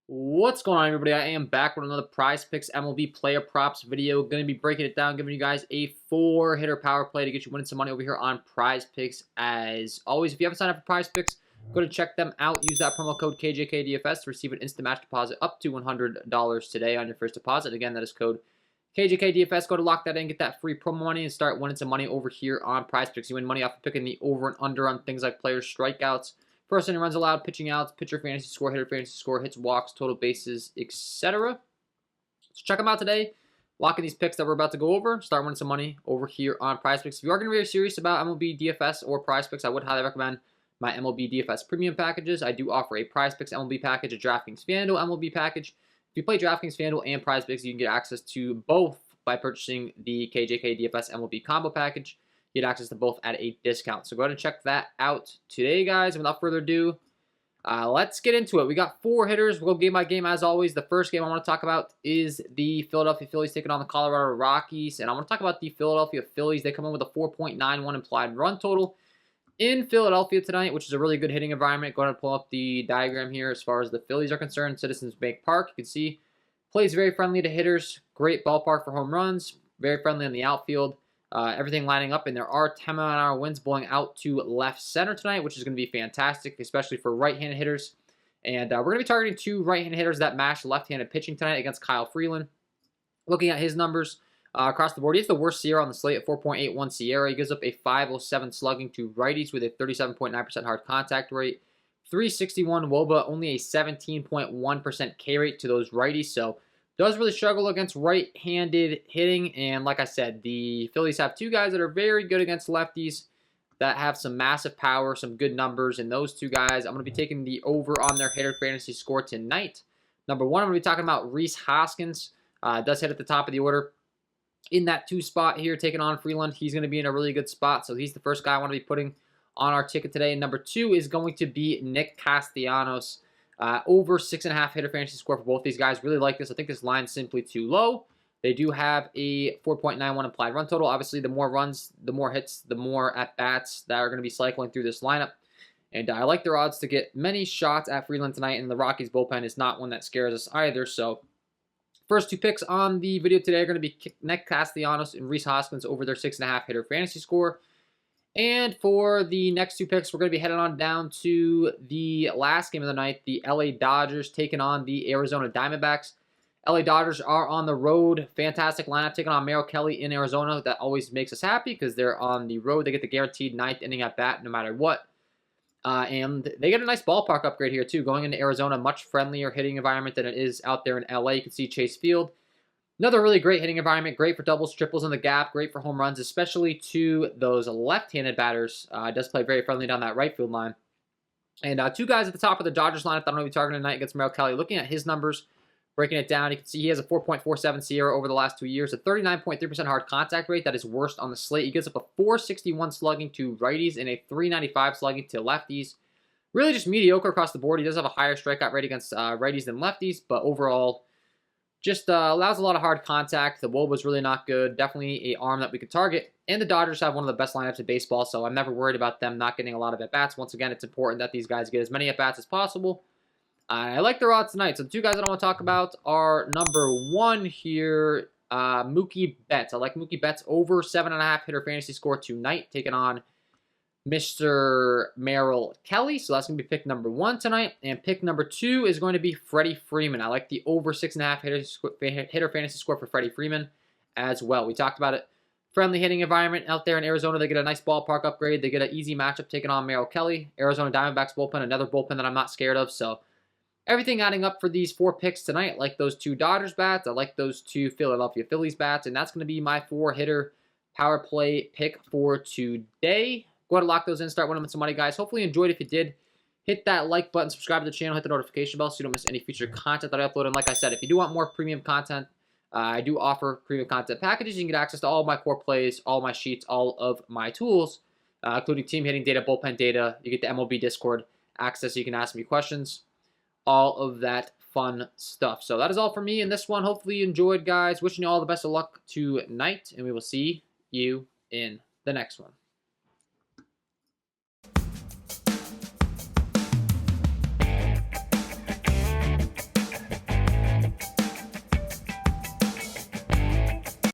What's going on, everybody? I am back with another Prizepicks MLB player props video. Going to be breaking it down, giving you guys a 4-hitter power play to get you winning some money over here on Prizepicks. As always, if you haven't signed up for Prizepicks, go to check them out. Use that promo code KJK DFS to receive an instant match deposit up to $100 today on your first deposit. Again, that is code KJK DFS. Go to lock that in, get that free promo money, and start winning some money over here on Prizepicks. You win money off of picking the over and under on things like players' strikeouts, first inning runs allowed, pitching outs, pitcher fantasy score, hitter fantasy score, hits, walks, total bases, etc. So check them out today. Lock in these picks that we're about to go over. Start winning some money over here on Prizepicks. If you are going to be very serious about MLB DFS or Prizepicks, I would highly recommend my MLB DFS premium packages. I do offer a Prizepicks MLB package, a DraftKings FanDuel MLB package. If you play DraftKings FanDuel and Prizepicks, you can get access to both by purchasing the KJK DFS MLB combo package. You get access to both at a discount. So go ahead and check that out today, guys. And without further ado, let's get into it. We got 4 hitters. We'll go game by game as always. The first game I want to talk about is the Philadelphia Phillies taking on the Colorado Rockies. And I want to talk about the Philadelphia Phillies. They come in with a 4.91 implied run total in Philadelphia tonight, which is a really good hitting environment. Go ahead and pull up the diagram here as far as the Phillies are concerned. Citizens Bank Park, you can see, plays very friendly to hitters. Great ballpark for home runs. Very friendly on the outfield. Everything lining up, and there are 10-mile-an-hour winds blowing out to left center tonight, which is going to be fantastic, especially for right-handed hitters. And we're going to be targeting 2 right-handed hitters that match left-handed pitching tonight against Kyle Freeland. Looking at his numbers across the board, he has the worst SIERA on the slate at 4.81 SIERA. He gives up a 507 slugging to righties with a 37.9% hard contact rate. 361 WOBA, only a 17.1% K rate to those righties, so does really struggle against right-handed hitting. And like I said, the Phillies have 2 guys that are very good against lefties that have some massive power, some good numbers. And those 2 guys, I'm going to be taking the over on their hitter fantasy score tonight. Number 1, I'm going to be talking about Rhys Hoskins. Does hit at the top of the order in that 2 spot here, taking on Freeland. He's going to be in a really good spot, so he's the first guy I want to be putting on our ticket today. And number 2 is going to be Nick Castellanos. Over 6.5 hitter fantasy score for both these guys. Really like this. I think this line's simply too low. They do have a 4.91 implied run total. Obviously, the more runs, the more hits, the more at-bats that are going to be cycling through this lineup. And I like their odds to get many shots at Freeland tonight, and the Rockies bullpen is not one that scares us either. So first 2 picks on the video today are going to be Nick Castellanos and Rhys Hoskins over their 6.5 hitter fantasy score. And for the next 2 picks, we're going to be heading on down to the last game of the night, the LA Dodgers taking on the Arizona Diamondbacks. LA Dodgers are on the road. Fantastic lineup taking on Merrill Kelly in Arizona. That always makes us happy because they're on the road. They get the guaranteed 9th inning at bat no matter what. And they get a nice ballpark upgrade here too. Going into Arizona, much friendlier hitting environment than it is out there in LA. You can see Chase Field. Another really great hitting environment, great for doubles, triples in the gap, great for home runs, especially to those left-handed batters. Does play very friendly down that right field line. And 2 guys at the top of the Dodgers lineup that I'm going to be targeting tonight against Merrill Kelly. Looking at his numbers, breaking it down, you can see he has a 4.47 SIERA over the last 2 years, a 39.3% hard contact rate. That is worst on the slate. He gives up a 461 slugging to righties and a 395 slugging to lefties. Really just mediocre across the board. He does have a higher strikeout rate against righties than lefties, but overall, just allows a lot of hard contact. The WOBA was really not good. Definitely an arm that we could target. And the Dodgers have one of the best lineups in baseball, so I'm never worried about them not getting a lot of at-bats. Once again, it's important that these guys get as many at-bats as possible. I like their odds tonight. So the 2 guys that I want to talk about are number 1 here, Mookie Betts. I like Mookie Betts over 7.5 hitter fantasy score tonight, taking on Mr. Merrill Kelly. So that's going to be pick number 1 tonight. And pick number 2 is going to be Freddie Freeman. I like the over 6.5 hitter fantasy score for Freddie Freeman as well. We talked about it. Friendly hitting environment out there in Arizona. They get a nice ballpark upgrade. They get an easy matchup taking on Merrill Kelly. Arizona Diamondbacks bullpen, another bullpen that I'm not scared of. So everything adding up for these 4 picks tonight. I like those 2 Dodgers bats. I like those 2 Philadelphia Phillies bats. And that's going to be my 4-hitter power play pick for today. Go ahead and lock those in, start winning with some money, guys. Hopefully you enjoyed. If you did, hit that like button, subscribe to the channel, hit the notification bell so you don't miss any future content that I upload. And like I said, if you do want more premium content, I do offer premium content packages. You can get access to all of my core plays, all my sheets, all of my tools, including team hitting data, bullpen data. You get the MLB Discord access so you can ask me questions, all of that fun stuff. So that is all for me in this one. Hopefully you enjoyed, guys. Wishing you all the best of luck tonight, and we will see you in the next one.